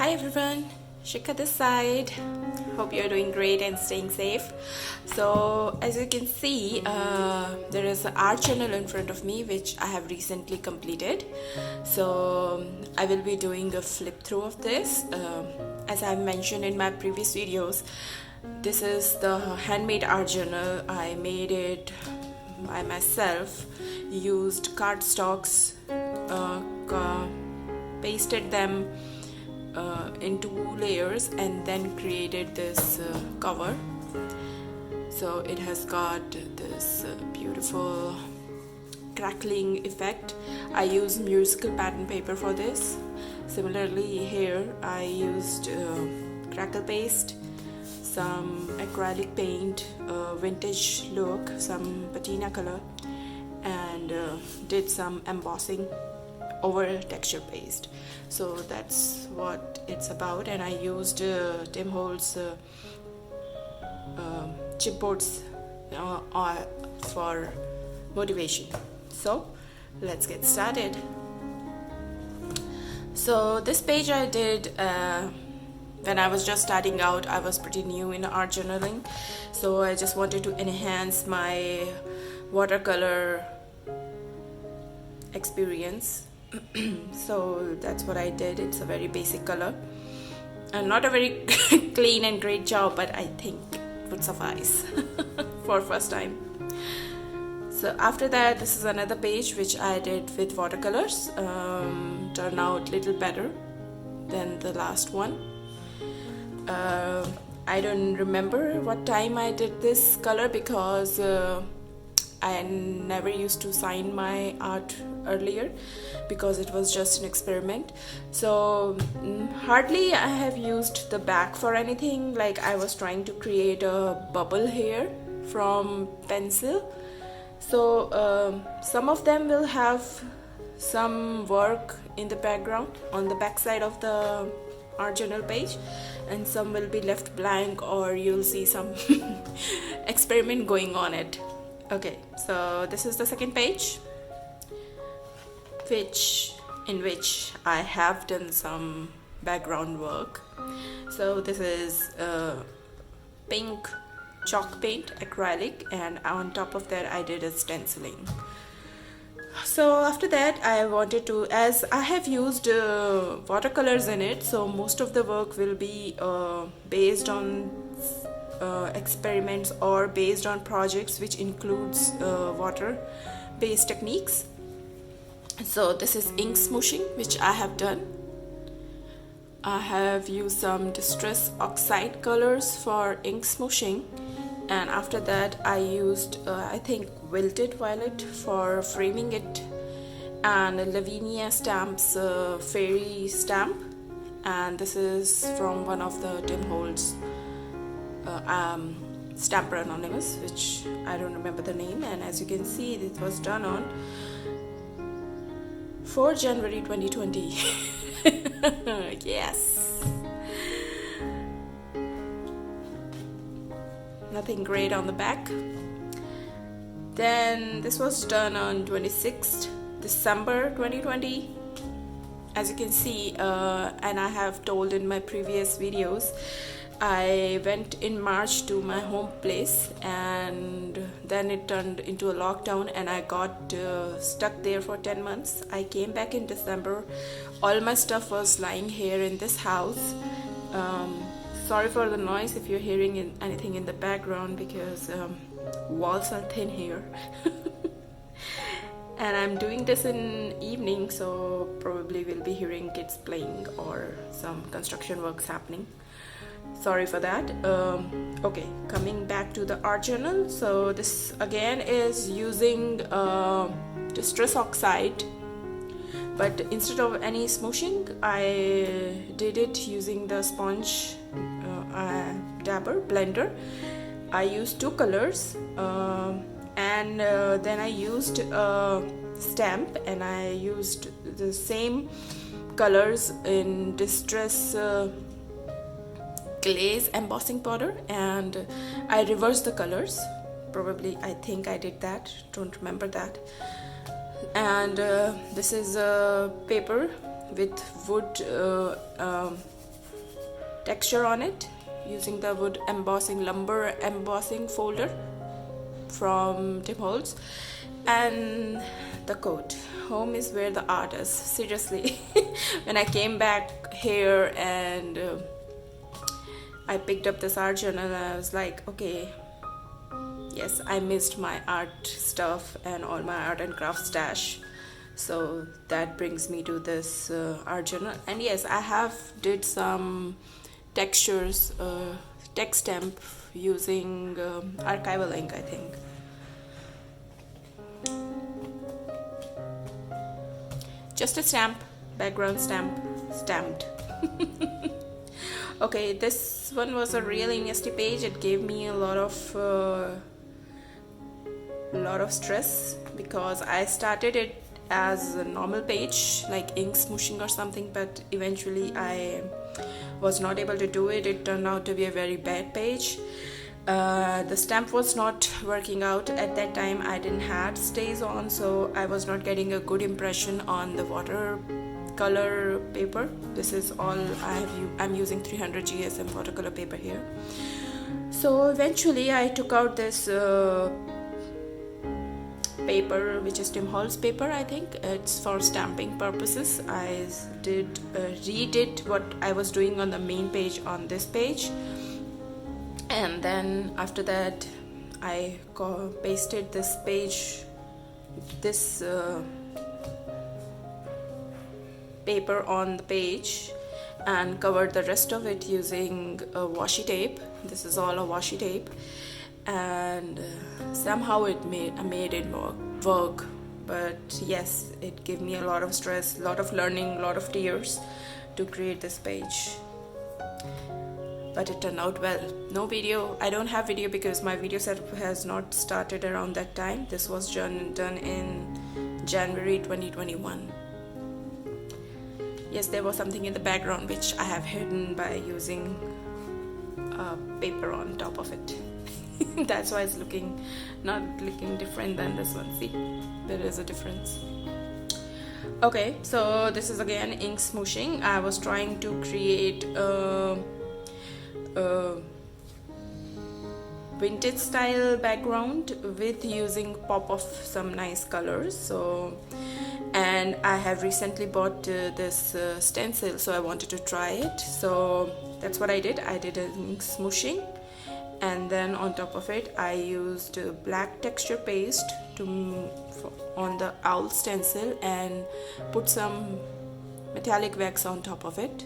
Hi everyone, Shikha this side. Hope you're doing great and staying safe. So as you can see, there is an art channel in front of me which I have recently completed. So I will be doing a flip through of this. As I've mentioned in my previous videos, this is the handmade art journal. I made it by myself, used cardstocks, pasted them in 2 layers and then created this cover. So it has got this beautiful crackling effect. I use musical pattern paper for this. Similarly here I used crackle paste, some acrylic paint, vintage look, some patina color, and did some embossing over texture paste. So that's what it's about, and I used Tim Holtz chipboards for motivation. So let's get started. So this page I did when I was just starting out. I was pretty new in art journaling, so I just wanted to enhance my watercolor experience. So that's what I did. It's a very basic color and not a very clean and great job, but I think it would suffice for first time. So after that, this is another page which I did with watercolors. Turned out a little better than the last one. I don't remember what time I did this color because I never used to sign my art earlier because it was just an experiment. So hardly I have used the back for anything. Like I was trying to create a bubble here from pencil. So some of them will have some work in the background on the back side of the art journal page, and some will be left blank, or you'll see some experiment going on it. Okay, so this is the second page, in which I have done some background work. So this is pink chalk paint acrylic, and on top of that I did a stenciling. So after that I wanted to, as I have used watercolors in it, so most of the work will be based on experiments or based on projects which includes water based techniques. So this is ink smooshing, which I have done. I have used some distress oxide colors for ink smooshing, and after that I used I think wilted violet for framing it, and Lavinia stamps fairy stamp, and this is from one of the Tim Holtz Stamper Anonymous, which I don't remember the name. And as you can see, it was done on 4 January 2020. Yes, nothing great on the back. Then this was done on 26th December 2020. As you can see, and I have told in my previous videos, I went in March to my home place, and then it turned into a lockdown and I got stuck there for 10 months. I came back in December. All my stuff was lying here in this house. Sorry for the noise if you're hearing anything in the background, because walls are thin here. And I'm doing this in evening, so probably we'll be hearing kids playing or some construction works happening. Sorry for that. Okay, coming back to the art journal. So this again is using distress oxide, but instead of any smooshing, I did it using the sponge dabber blender. I used 2 colors, and then I used a stamp, and I used the same colors in distress glaze embossing powder, and I reversed the colors. Probably, I think I did that, don't remember that. And this is a paper with wood texture on it using the wood embossing, lumber embossing folder from Tim Holtz. And the quote, home is where the art is. Seriously, when I came back here and I picked up this art journal and I was like, okay, yes, I missed my art stuff and all my art and craft stash. So that brings me to this art journal. And yes, I have did some textures, text stamp using archival ink, I think. Just a stamp, background stamp, stamped. Okay, this one was a really nasty page. It gave me a lot of stress because I started it as a normal page like ink smooshing or something, but eventually I was not able to do it. It turned out to be a very bad page. The stamp was not working out at that time. I didn't have stays on, so I was not getting a good impression on the watercolor paper. This is all I'm using 300 GSM watercolor paper here. So eventually I took out this paper, which is Tim Holtz paper. I think it's for stamping purposes. I did redid what I was doing on the main page on this page, and then after that I pasted this page, this paper on the page and covered the rest of it using a washi tape. This is all a washi tape, and somehow I made it work. But yes, it gave me a lot of stress, a lot of learning, a lot of tears to create this page. But it turned out well. No video. I don't have video because my video setup has not started around that time. This was done in January 2021. Yes, there was something in the background which I have hidden by using paper on top of it. That's why it's not looking different than this one. See, there is a difference. Okay, so this is again ink smooshing. I was trying to create a vintage style background with using pop of some nice colors. So, and I have recently bought this stencil, so I wanted to try it. So that's what I did. I did an ink smooshing, and then on top of it I used black texture paste on the owl stencil and put some metallic wax on top of it.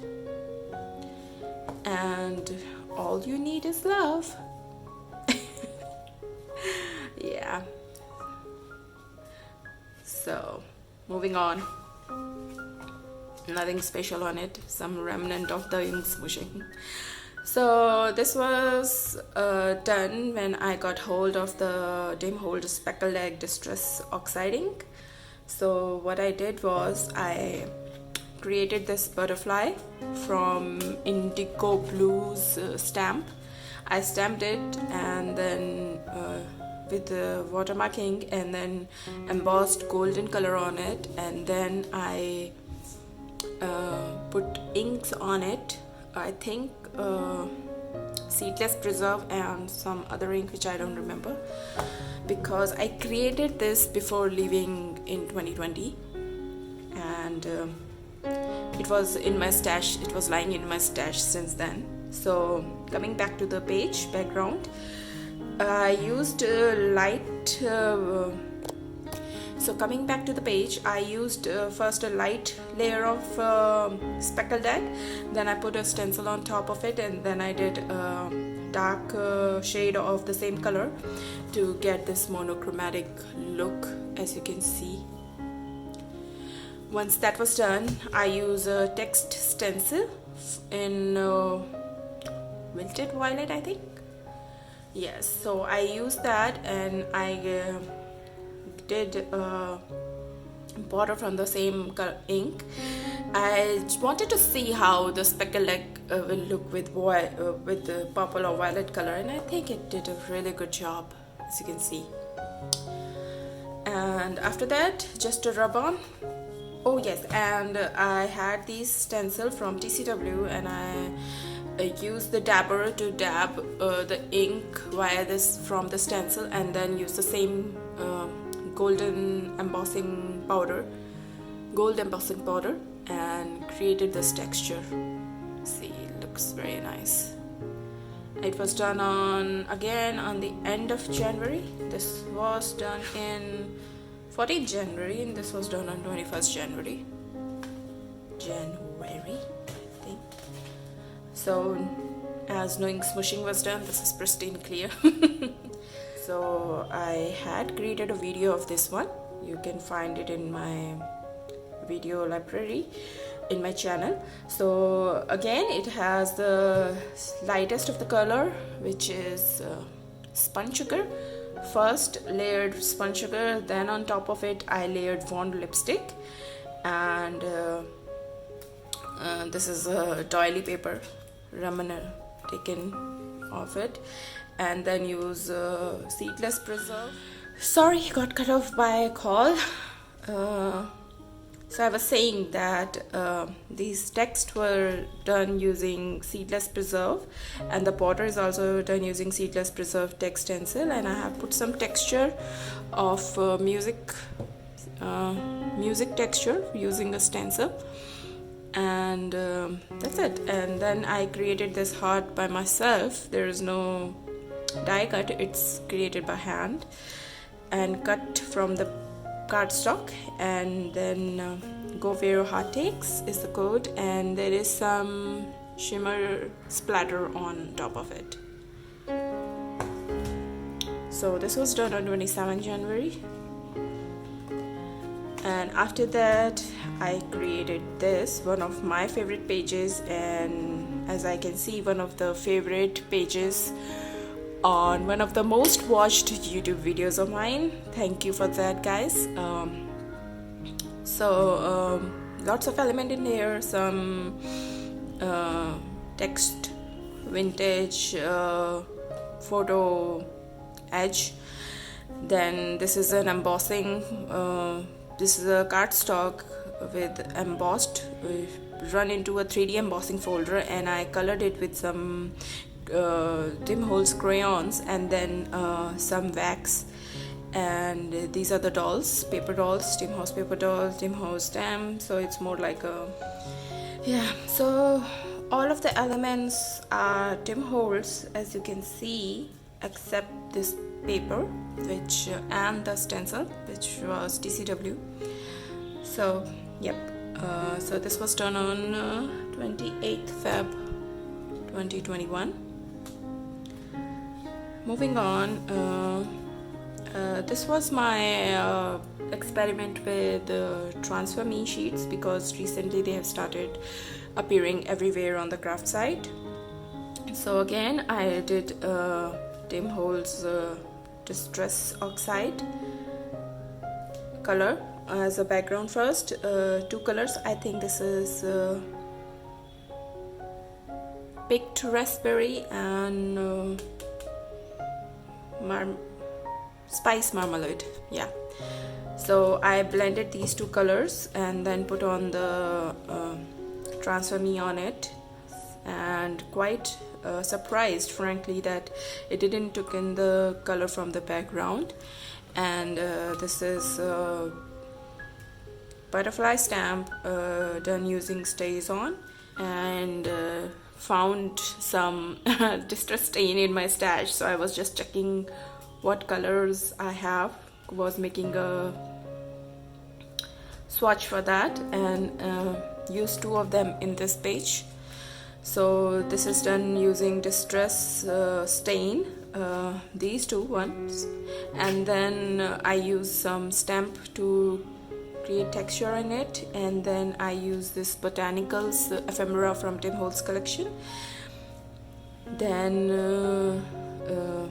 And all you need is love. Yeah. So moving on, nothing special on it, some remnant of the ink smooshing. So this was done when I got hold of the Tim Holtz Speckled Egg Distress Oxide ink. So what I did was I created this butterfly from Indigo Blue's stamp. I stamped it and then with the watermark ink, and then embossed golden color on it, and then I put inks on it. I think Seedless Preserve and some other ink which I don't remember, because I created this before leaving in 2020, and it was in my stash. It was lying in my stash since then. So coming back to the page background, I used light. So coming back to the page, I used first a light layer of speckled egg, then I put a stencil on top of it, and then I did a dark shade of the same color to get this monochromatic look, as you can see. Once that was done, I use a text stencil in Wilted Violet, I think. Yes, so I used that, and I did a border from the same ink. I wanted to see how the speckled egg will look with the purple or violet color, and I think it did a really good job, as you can see. And after that, just to rub on. Oh yes, and I had these stencil from TCW, and I use the dabber to dab the ink via this from the stencil, and then use the same golden embossing powder and created this texture. See, it looks very nice. It was done on the end of January. This was done in 14th January and this was done on 21st January, I think. So as no ink smooshing was done, this is pristine clear. So I had created a video of this one. You can find it in my video library in my channel. So again, it has the lightest of the color, which is spun sugar. First layered spun sugar, then on top of it I layered Wand lipstick, and this is a doily paper remnant taken off it, and then use seedless preserve. Sorry, got cut off by a call. So I was saying that these texts were done using seedless preserve, and the border is also done using seedless preserve text stencil, and I have put some texture of music texture using a stencil, and that's it. And then I created this heart by myself. There is no die cut, it's created by hand and cut from the cardstock, and then go where your heart takes is the code, and there is some shimmer splatter on top of it. So this was done on 27th January, and after that I created this, one of my favorite pages, and as I can see, one of the favorite pages on one of the most watched YouTube videos of mine. Thank you for that, guys. Lots of element in here, some text, vintage, photo edge. Then this is an embossing, this is a cardstock with embossed, run into a 3D embossing folder, and I colored it with some Tim Holtz crayons, and then some wax. And these are the dolls, paper dolls, Tim Holtz paper dolls, Tim Holtz stamp. So it's more like a, yeah, so all of the elements are Tim Holtz, as you can see, except this paper, which and the stencil, which was TCW. So yep, so this was done on 28th Feb 2021. Moving on, this was my experiment with transfer me sheets, because recently they have started appearing everywhere on the craft site. So again, I did Tim Holtz Distress Oxide color as a background first. Two colors, I think this is picked raspberry and spice marmalade, yeah. So I blended these two colors and then put on the transfer me on it, and quite surprised, frankly, that it didn't took in the color from the background. And this is butterfly stamp done using stays on, and found some distress stain in my stash, so I was just checking what colors I have, was making a swatch for that, and used two of them in this page. So this is done using distress stain, these two ones, and then I use some stamp to create texture in it, and then I use this botanicals ephemera from Tim Holtz collection. Then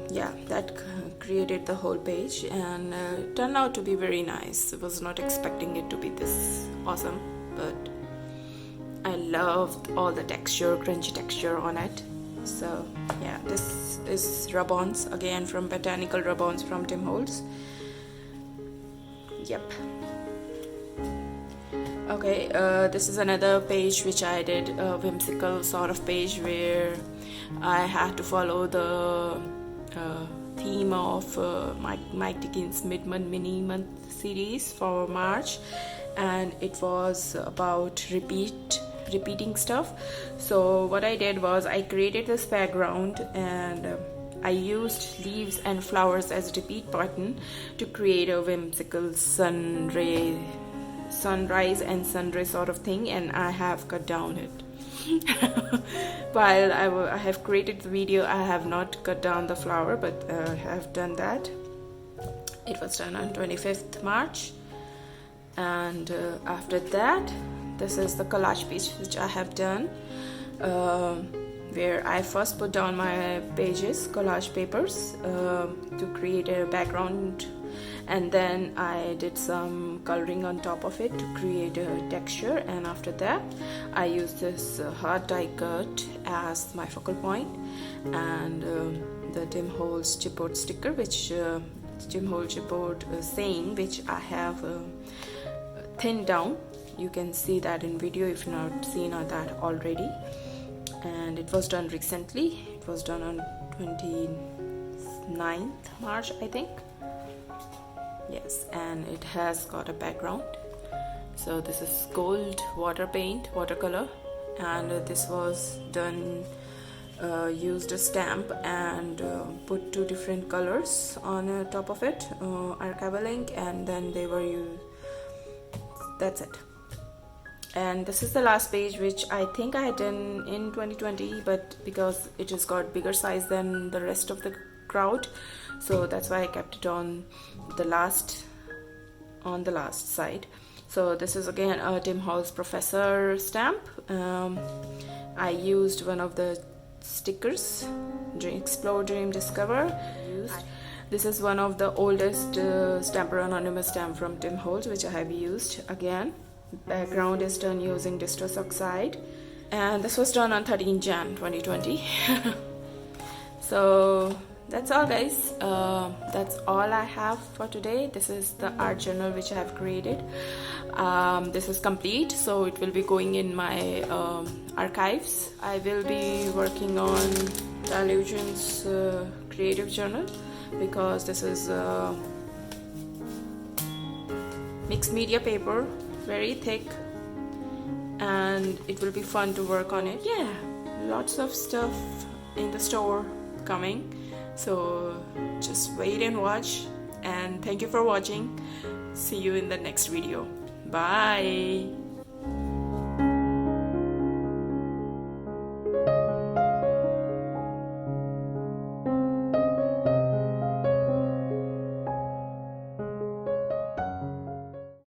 yeah, that created the whole page, and turned out to be very nice. I was not expecting it to be this awesome, but I loved all the texture, crunchy texture on it. So yeah, this is rub-ons again from botanical rub-ons from Tim Holtz. Yep. Okay, this is another page which I did, a whimsical sort of page where I had to follow the theme of Mike Dickens' mid-month mini-month series for March, and it was about repeating stuff. So what I did was I created this background, and I used leaves and flowers as a repeat pattern to create a whimsical sunrise and sunray sort of thing, and I have cut down it. While I have created the video, I have not cut down the flower, but I have done that. It was done on 25th March, and after that, this is the collage piece which I have done, where I first put down my pages, collage papers, to create a background, and then I did some coloring on top of it to create a texture, and after that I used this hard die cut as my focal point, and the Tim Holtz chipboard sticker, which Tim Holtz chipboard saying, which I have thinned down. You can see that in video if you've not seen that already, and it was done recently. It was done on 29th March, I think. Yes, and it has got a background. So this is gold watercolor, and this was done, used a stamp and put 2 different colors on top of it, archival ink, and then they were used. That's it. And this is the last page, which I think I had done in 2020, but because it has got bigger size than the rest of the crowd, so that's why I kept it on the last side. So this is again a Tim Holtz professor stamp. I used one of the stickers, Explore, Dream, Discover. This is one of the oldest Stamper Anonymous stamp from Tim Holtz, which I have used again. Background is done using Distress Oxide, and this was done on 13 Jan 2020. So that's all, guys. That's all I have for today. This is the art journal which I have created. This is complete, so it will be going in my archives. I will be working on the Illusions creative journal, because this is mixed media paper, very thick, and it will be fun to work on it. Yeah, lots of stuff in the store coming, so just wait and watch, and thank you for watching. See you in the next video. Bye.